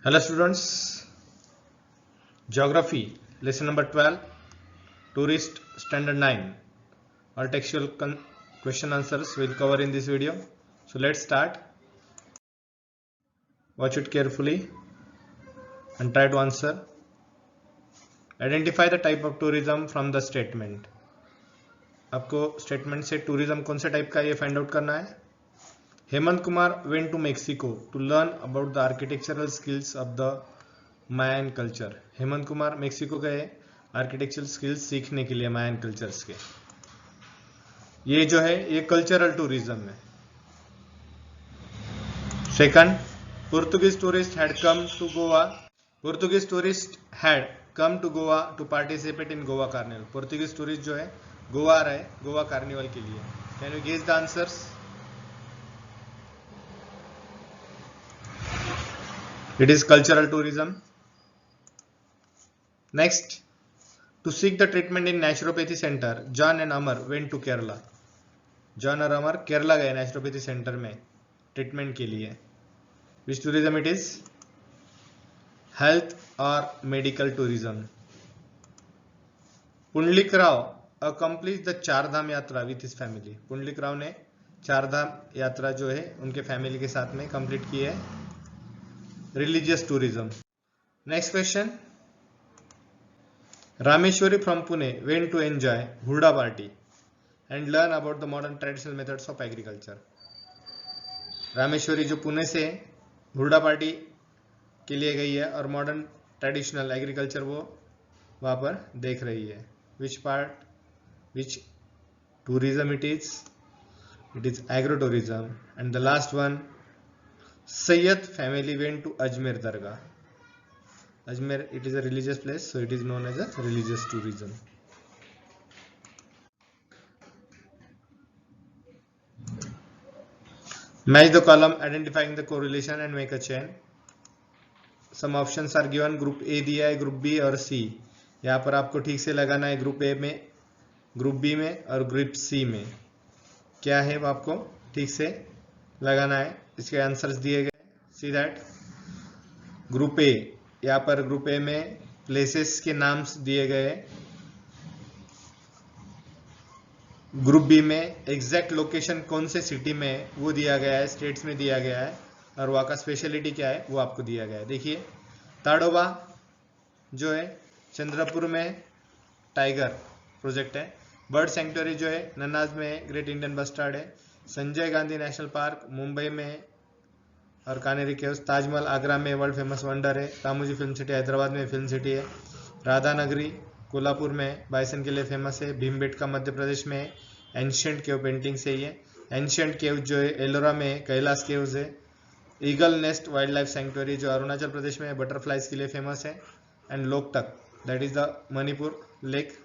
Hello students, Geography, lesson number 12, Tourist Standard 9. All textual question answers will cover in this video. So let's start. Watch it carefully and try to answer. Identify the type of tourism from the statement. आपको statement से tourism कौन से type का ये find out करना है. Hemant Kumar went to Mexico to learn about the architectural skills of the Mayan culture. Hemant Kumar Mexico गए architectural skills सीखने के लिए मायन कल्चर्स के. ये जो है ये कल्चरल टूरिज्म है. Second, Portuguese tourist had come to Goa. Portuguese tourist had come to Goa to participate in Goa carnival. Portuguese tourist जो है गोवा आ रहे गोवा कार्निवल के लिए. Can you guess the answers? It is cultural tourism. Next, to seek the treatment in naturopathy center, John and Amar went to Kerala. John और अमर केरला गए naturopathy centre में treatment के लिए. Which tourism it is? Health or medical tourism. Pundalik Rao accomplished the Chardham यात्रा with his family. Pundalik Rao ने चारधाम यात्रा जो है उनके फैमिली के साथ में कंप्लीट की है. Religious tourism. Next question, Rameshwari from Pune went to enjoy Hurda party and learn about the modern traditional methods of agriculture. Rameshwari जो पुणे से हुर्डा पार्टी के लिए गई है और मॉडर्न ट्रेडिशनल एग्रीकल्चर वो वहां पर देख रही है. Which part, which tourism it is? It is agro tourism. And the last one, Syed family went to Ajmer Dargah. Ajmer, it is a religious place, so it is known as a religious tourism. Match the column identifying the correlation and make a chain. Some options are given. Group A दिया है, group B और सी. यहाँ पर आपको ठीक से लगाना है ग्रुप ए में, ग्रुप बी में और ग्रुप सी में. क्या है वो आपको ठीक से लगाना है. इसके आंसर्स दिए गए. सी दैट ग्रुप ए, यहाँ पर ग्रुप ए में प्लेसेस के नाम्स दिए गए. ग्रुप बी में एग्जैक्ट लोकेशन कौन से सिटी में वो दिया गया है, स्टेट्स में दिया गया है और वहाँ का स्पेशलिटी क्या है वो आपको दिया गया है. देखिए ताडोबा जो है चंद्रपुर में टाइगर प्रोजेक्ट है. बर्ड सेंचुरी जो है नन्नाज में ग्रेट इंडियन बस्टर्ड है. संजय गांधी नेशनल पार्क मुंबई में और कानेरी केव्स. ताजमहल आगरा में वर्ल्ड फेमस वंडर है. रामोजी फिल्म सिटी हैदराबाद में फिल्म सिटी है. राधानगरी कोल्हापुर में बाइसन के लिए फेमस है. भीमबेटका मध्य प्रदेश में है. एंशियंट केव पेंटिंग से ही है. एंशियंट केव जो है एलोरा में कैलाश केव्स है. Eagle nest wild life sanctuary जो अरुणाचल प्रदेश में बटरफ्लाइज के लिए फेमस है. And Loktak that is the Manipur lake.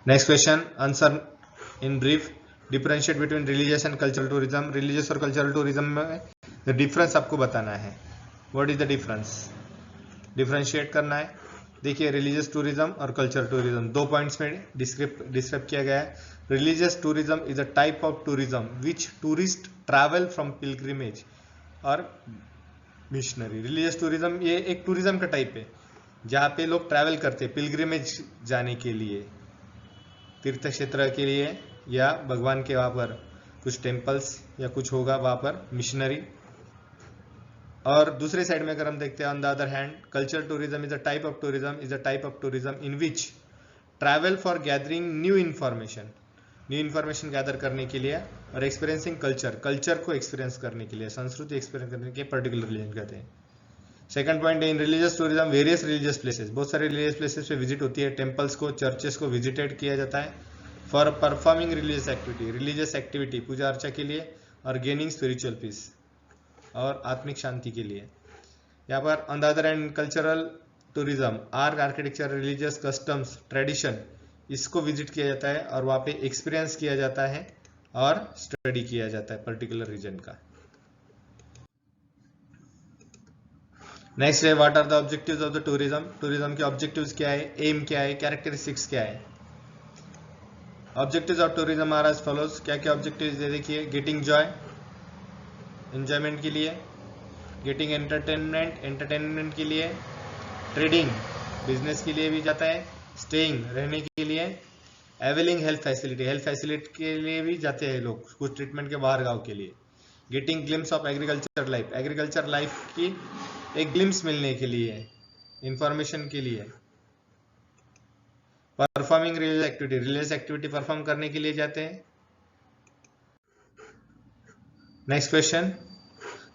Next question, answer in brief. Differentiate between religious and cultural tourism. Religious और कल्चरल टूरिज्म में डिफरेंस आपको बताना है. What is the difference? Differentiate करना है. देखिए रिलीजियस टूरिज्म और कल्चरल टूरिज्म दो पॉइंट्स में डिस्क्राइब किया गया है. Religious tourism is a type of tourism which tourist travel from pilgrimage और मिशनरी. रिलीजियस टूरिज्म ये एक टूरिज्म का टाइप है जहाँ पे लोग ट्रैवल करते हैं पिलग्रिमेज जाने के लिए, तीर्थ क्षेत्र के लिए, या भगवान के वहाँ पर कुछ टेम्पल्स या कुछ होगा वहाँ पर मिशनरी. और दूसरे साइड में अगर हम देखते हैं on the other hand cultural tourism is a type of tourism in which travel for gathering new information gather करने के लिए और एक्सपीरियंसिंग कल्चर को एक्सपीरियंस करने के लिए, संस्कृति एक्सपीरियंस करने के पर्टिकुलर रिलीजन कहते हैं. Second point in religious tourism various religious places, बहुत सारे रिलीजियस प्लेसेस पे विजिट होती है. टेम्पल्स को, चर्चेस को विजिटेड किया जाता है फॉर परफॉर्मिंग रिलीजियस एक्टिविटी पूजा अर्चा के लिए और गेनिंग स्पिरिचुअल पीस और आत्मिक शांति के लिए. यहाँ पर on the other and cultural tourism art, architecture, religious customs, tradition, इसको विजिट किया जाता है और वहाँ पे एक्सपीरियंस किया जाता है और स्टडी किया जाता है पर्टिकुलर रीजन का. नेक्स्ट है what are the objectives of the tourism. Tourism के ऑब्जेक्टिव्स क्या है, एम क्या है, कैरेक्टरिस्टिक्स क्या है. Objectives of tourism are as follows. क्या क्या ऑब्जेक्टिव्स है देखिए. गेटिंग जॉय, एंजॉयमेंट के लिए, गेटिंग एंटरटेनमेंट एंटरटेनमेंट के लिए, ट्रेडिंग बिजनेस के लिए भी जाता है, स्टेइंग रहने के लिए, एवेलिंग हेल्थ फैसिलिटी के लिए भी जाते हैं लोग कुछ ट्रीटमेंट के बाहर गांव के लिए, getting glimpse of agriculture life की एक ग्लिम्स मिलने के लिए, इंफॉर्मेशन के लिए, परफॉर्मिंग रिलीजियस एक्टिविटी परफॉर्म करने के लिए जाते हैं। Next question,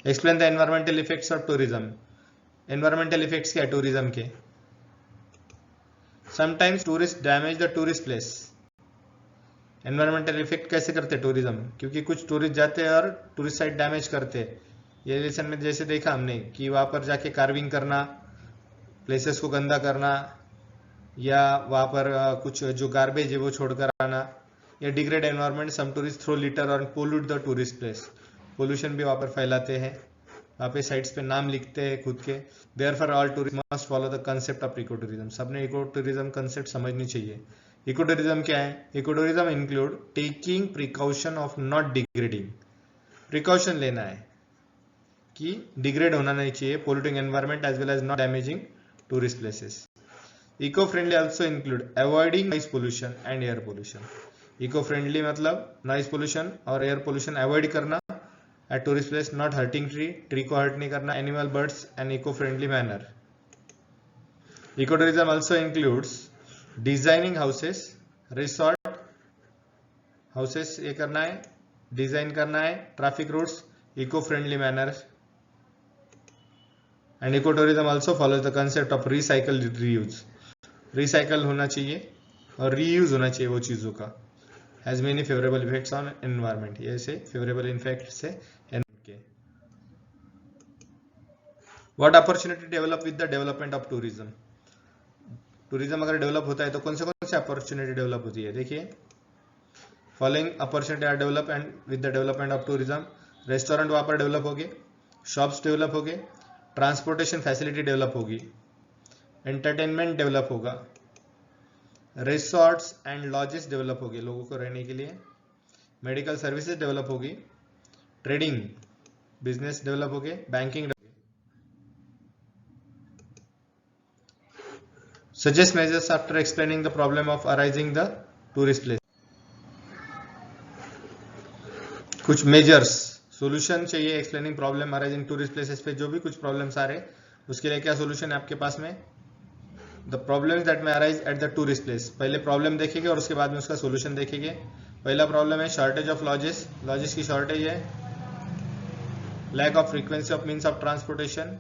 explain the environmental effects of tourism. Environmental effects क्या है टूरिज्म के? Sometimes tourist damage the tourist place. Environmental effect कैसे करते हैं टूरिज्म? क्योंकि कुछ टूरिस्ट जाते हैं और टूरिस्ट साइट डैमेज करते हैं। ये लेसन में जैसे देखा हमने कि वहां पर जाके कार्विंग करना, प्लेसेस को गंदा करना, या वहां पर कुछ जो गार्बेज है वो छोड़कर आना, या डिग्रेड एनवायरमेंट, सम टूरिस्ट थ्रो लिटर और pollute the tourist place. Pollution भी वहां पर फैलाते हैं, वहां पे साइट्स पे नाम लिखते हैं खुद के। Therefore all tourist must follow the concept of eco tourism. सबने इको टूरिज्म कंसेप्ट समझनी चाहिए। इको टूरिज्म क्या है? Eco tourism include taking precaution of not degrading. Precaution लेना है कि डिग्रेड होना नहीं चाहिए polluting environment as well as not damaging tourist places. Eco friendly also include avoiding noise pollution and air pollution. Eco friendly मतलब noise pollution और air pollution avoid करना at tourist place, not hurting tree को hurt नहीं करना, animal, birds and eco-friendly manner. Ecotourism also includes designing houses, resort houses ये करना है, design करना है, traffic routes, eco-friendly manner. And ecotourism also follows the concept of recycle reuse. Recycle होना चाहिए और reuse होना चाहिए वो चीजों का। Has many favorable effects on environment. ये से favorable effects है के। What opportunity develop with the development of tourism? Tourism अगर डेवलप होता है तो कौन से अपॉर्चुनिटी डेवलप होती है? देखिए, following opportunity are develop and with the development of tourism. Restaurant वहां पर डेवलप होंगे, शॉप्स डेवलप होंगे, ट्रांसपोर्टेशन फैसिलिटी डेवलप होगी, एंटरटेनमेंट डेवलप होगा, रिसोर्ट्स एंड लॉजेस डेवलप होगी लोगों को रहने के लिए, मेडिकल सर्विसेज डेवलप होगी, ट्रेडिंग बिजनेस डेवलप हो गए, banking. Suggest measures after explaining the problem of arising the tourist place. कुछ मेजर्स सॉल्यूशन चाहिए explaining problem arising tourist places पे। जो भी कुछ प्रॉब्लम्स आ रहे उसके लिए क्या सॉल्यूशन है आपके पास में? The problems that may arise at the tourist place. पहले प्रॉब्लम देखेंगे और उसके बाद में उसका सॉल्यूशन देखेंगे। पहला प्रॉब्लम है शॉर्टेज ऑफ लॉजेस, लॉजेस की शॉर्टेज है। Lack of frequency of means of transportation,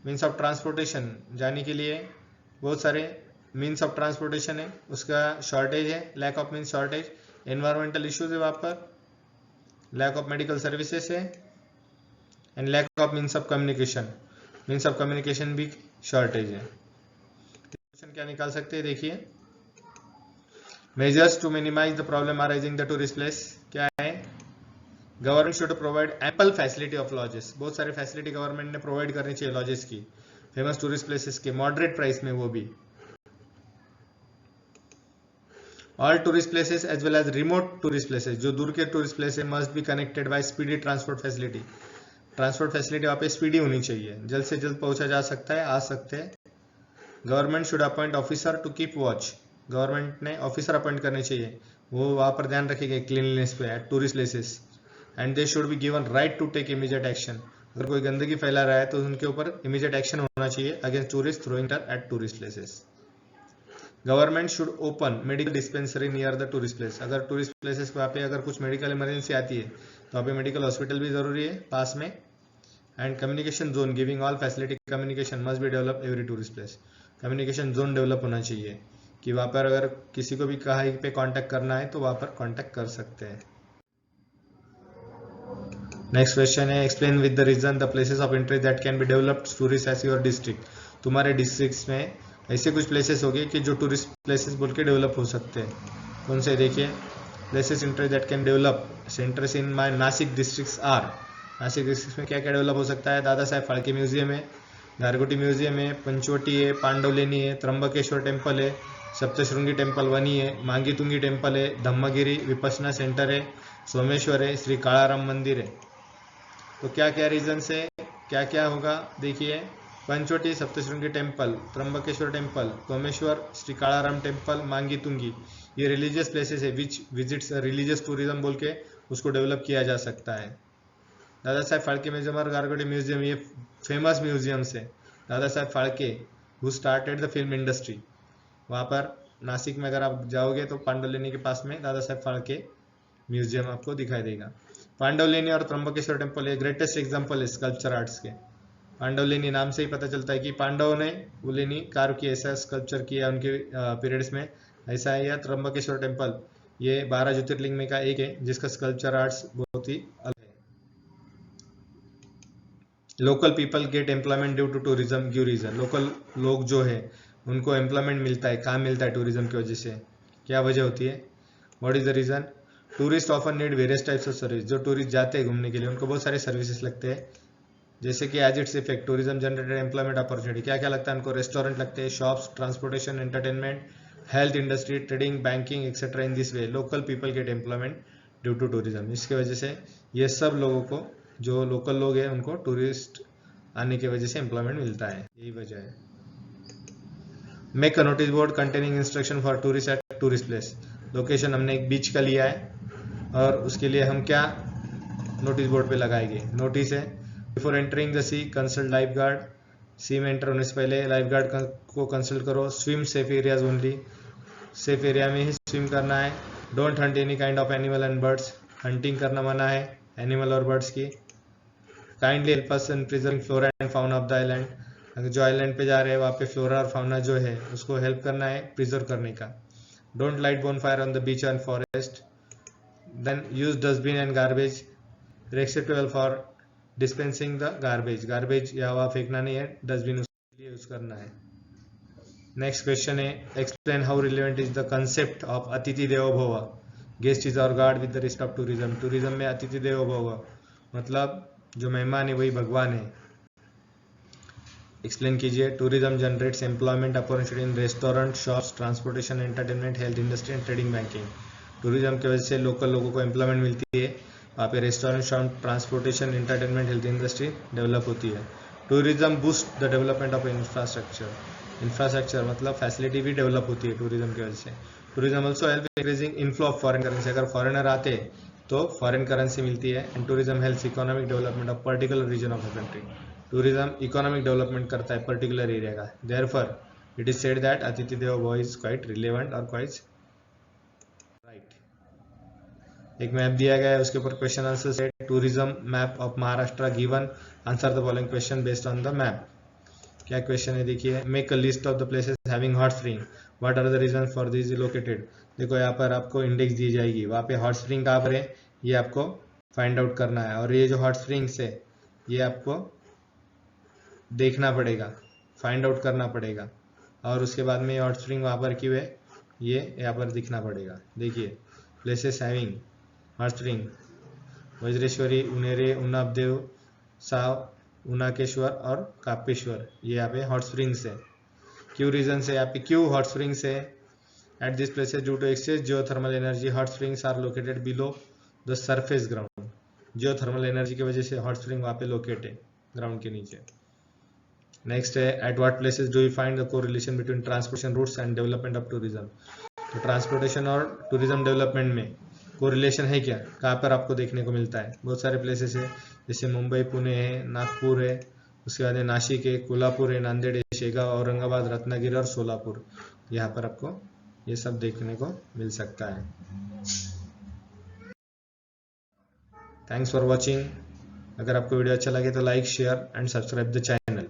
means of transportation जाने के लिए बहुत सारे मीन्स ऑफ ट्रांसपोर्टेशन है, उसका शॉर्टेज है। Lack of means shortage, environmental issues है वहां पर, लैक ऑफ मेडिकल सर्विसेज है, and lack of means of communication, means of communication भी शॉर्टेज है। क्या निकाल सकते हैं? देखिए, measures to minimise the problem arising the tourist place क्या है? Government should provide ample facility of lodges. बहुत सारे फैसिलिटी गवर्नमेंट ने प्रोवाइड करनी चाहिए लॉजेस की, फेमस टूरिस्ट प्लेसेस के, मॉडरेट प्राइस में वो भी। All tourist places as well as remote tourist places, जो दूर के tourist places must be connected by speedy transport facility. Transport facility वहां पे स्पीडी होनी चाहिए, जल्द से जल्द पहुंचा जा सकता है, आ सकते हैं। Government should appoint officer to keep watch. Government ने ऑफिसर अपॉइंट करने चाहिए, वो वहां पर ध्यान रखेंगे क्लीनलीनेस पे at tourist places. And they should be given right to take immediate action. अगर कोई गंदगी फैला रहा है तो उनके ऊपर इमीडिएट एक्शन होना चाहिए against tourist throwing at tourist places. Government should open medical dispensary near the tourist place. अगर टूरिस्ट प्लेसेस वहाँ पे अगर कुछ मेडिकल इमरजेंसी आती है तो वहाँ पे मेडिकल हॉस्पिटल भी जरूरी है पास में। And communication zone giving all facility, communication must be develop every tourist place. Communication zone develop होना चाहिए कि वहाँ पर अगर किसी को भी कहीं पे कांटेक्ट करना है तो वहाँ पर कांटेक्ट कर सकते हैं। नेक्स्ट क्वेश्चन है, explain with the reason the places of interest that can be developed tourist as your district. तुम्हारे डिस्ट्रिक्ट में ऐसे कुछ प्लेसेस हो गए कि जो टूरिस्ट प्लेसेस बोल के डेवलप हो सकते हैं। कौन से? देखिए, places interest that can develop centres in my Nashik districts are. Nashik district में क्या क्या डेवलप हो सकता है? दादा साहेब फाल्के म्यूजियम है, गारगोटी म्यूजियम है, पंचवटी है, पांडवलेनी है, त्र्यंबकेश्वर टेम्पल है, सप्तशृंगी टेम्पल वनी है, मांगीतुंगी टेम्पल है, धम्मगिरी विपसना सेंटर है, सोमेश्वर है, श्री कालाराम मंदिर है। तो क्या क्या रीजन से क्या क्या होगा देखिए, Panchavati Saptashrungi temple, Trimbakeshwar temple, Someshwar, Shri Kalaram temple, Mangi Tungi, ये रिलीजियस प्लेसेस है विच विजिट्स रिलीजियस टूरिज्म बोल के उसको डेवलप किया जा सकता है। दादा साहेब फाल्के म्यूजियम और गारगोटी म्यूजियम ये फेमस म्यूजियम्स है। Dada Saheb Phalke who started the film industry, वहाँ पर नासिक में अगर आप जाओगे तो पांडवलेनी के पास में दादा साहेब फाल्के म्यूजियम आपको दिखाई देगा। पांडवलेनी और त्र्यंबकेश्वर टेम्पल ये ग्रेटेस्ट एग्जाम्पल है स्कल्पचर आर्ट्स के। पांडवलेनी नाम से ही पता चलता है कि पांडवों ने वो लेनी कार्व की ऐसा स्कल्पचर किया उनके पीरियड्स में, ऐसा है। या त्र्यंबकेश्वर टेम्पल ये 12 ज्योतिर्लिंग में का एक है जिसका स्कल्पचर आर्ट्स बहुत ही अलग है। Local people get employment due to tourism, give reason. Local लोग जो है उनको एम्प्लॉयमेंट मिलता है, काम मिलता है टूरिज्म की वजह से, क्या वजह होती है, what is the reason? Tourist often need various types of service. जो टूरिस्ट जाते हैं घूमने के लिए उनको बहुत सारे सर्विसेज लगते हैं, जैसे कि as its effect tourism generated employment opportunity, क्या क्या लगता है उनको, रेस्टोरेंट लगते हैं, shops, transportation, entertainment, health industry, trading, banking etcetera. In this way local people get employment due to tourism. इसकी वजह से ये सब लोगों को, जो लोकल लोग हैं उनको टूरिस्ट आने की वजह से एम्प्लॉयमेंट मिलता है, यही वजह है। Make a notice board containing instruction for tourist at tourist place. Location हमने एक बीच का लिया है और उसके लिए हम क्या नोटिस बोर्ड पे लगाएंगे, नोटिस है, before entering the sea consult life guard. Sea में एंटर होने से पहले लाइफ गार्ड को कंसल्ट करो। Swim safe areas only, safe area में ही स्विम करना है। Don't hunt any kind of animal and birds, hunting करना मना है एनिमल और बर्ड्स की। Kindly help us in preserving flora and fauna of the island. अगर जो आइलैंड पे जा रहे हैं वहाँ पे फ्लोरा और फाउना जो है उसको हेल्प करना है प्रिजर्व करने का। Don't light bonfire on the beach and forest. Then use dustbin and garbage acceptable for dispensing the garbage. Garbage या हवा फेंकना नहीं है, डस्टबिन उसके लिए यूज करना है। नेक्स्ट क्वेश्चन है, explain how relevant is the concept of atithi devo bhava. Guest is our god with the respect of tourism. Tourism में अतिथि देवो भव मतलब जो मेहमान है वही भगवान है। एक्सप्लेन कीजिए। Tourism generates employment opportunity in restaurant, shops, transportation, entertainment, health industry and trading, banking. Tourism की वजह से लोकल लोगों को एम्प्लॉयमेंट मिलती है, वहाँ पे restaurant, shop, transportation, entertainment, health industry develop होती है। Tourism boost the development of infrastructure. Infrastructure मतलब फैसिलिटी भी डेवलप होती है टूरिज्म की वजह से। Tourism also help increasing inflow of foreign currency. अगर फॉरेनर आते तो फॉरेन करेंसी मिलती है। And tourism helps economic development of particular region of the country. Tourism economic development करता है पर्टिकुलर एरिया का। Therefore it is said that अतिथि devo bhava is quite relevant और क्वाइट राइट। एक मैप दिया गया है, उसके ऊपर question answer set. Tourism map of Maharashtra given, answer the following question based on the map. क्या क्वेश्चन है देखिए, make a list of the places having hot spring, what are the reason for this located. देखो यहाँ पर आपको index दी जाएगी, वहाँ पे हॉट स्प्रिंग कहाँ पर है ये आपको फाइंड आउट करना है। और ये जो हॉट स्प्रिंग्स है ये आपको देखना पड़ेगा, फाइंड आउट करना पड़ेगा। और उसके बाद में हॉट स्प्रिंग वहाँ पर क्यों है ये यहाँ पर दिखना पड़ेगा। देखिए places having hot spring, Vajreshwari, Unhere, Unnavdev, Sav, Unakeshwar और कापेश्वर, ये यहाँ पे हॉट स्प्रिंग्स है। क्यों रीजन से यहाँ पे क्यों हॉट स्प्रिंग्स है at this places due to access geothermal energy. Hot springs are located below the surface ground. Geothermal energy की वजह से हॉट स्प्रिंग वहाँ पे लोकेट है ग्राउंड के नीचे। नेक्स्ट है, at what places do you find the correlation between transportation roots and development of tourism. तो ट्रांसपोर्टेशन और टूरिज्म डेवलपमेंट में कोरिलेशन है क्या, कहाँ पर आपको देखने को मिलता है। बहुत सारे प्लेसेस है, जैसे मुंबई, पुणे है, नागपुर है, उसके बाद नासिक है, कोल्हापुर है, नांदेड़ है, शेगांव, औरंगाबाद, रत्नागिरी और सोलापुर, यहाँ पर आपको ये सब देखने को मिल सकता है। Thanks for watching. अगर आपको वीडियो अच्छा लगे तो like, share and subscribe the channel.